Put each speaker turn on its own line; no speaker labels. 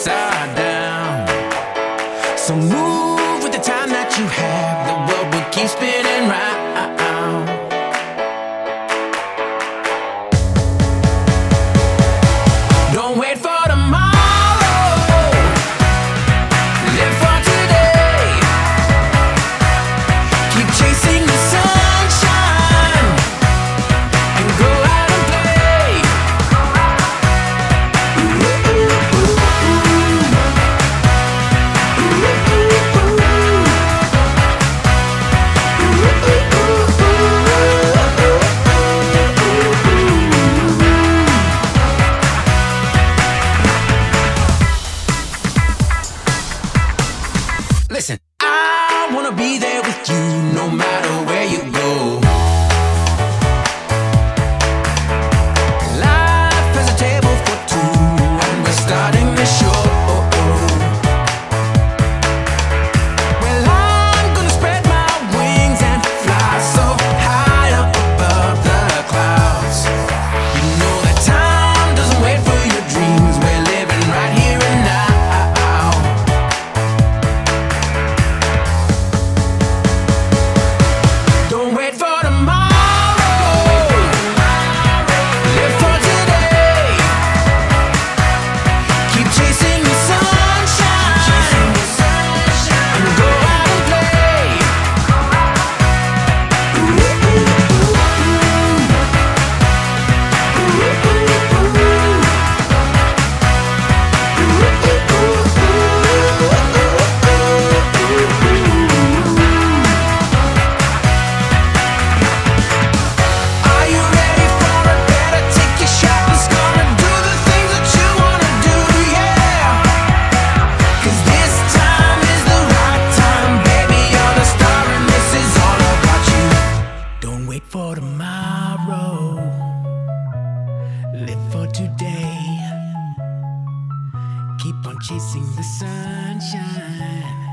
upside down. So move with the time that you have. The world will keep spinning round. Don't wait for tomorrow. Live for today. Keep chasing the sunshine and go out and play. Listen, I wanna be there with you no matter where you go. Life has a table for two, and we're starting the show. Well, I'm gonna spread my wings and fly so high up above the clouds. You know that time doesn't wait for your dreams. We're living right here and now. Don't wait for tomorrow. Live for today. Keep chasing the sunshine and go out and play. Are you ready for it? Better take your shot. It's gonna do the things that you wanna do, yeah. 'Cause this time is the right time, baby. You're the star and this is all about you. Don't wait for tomorrow. Live for today. Keep on chasing the sunshine.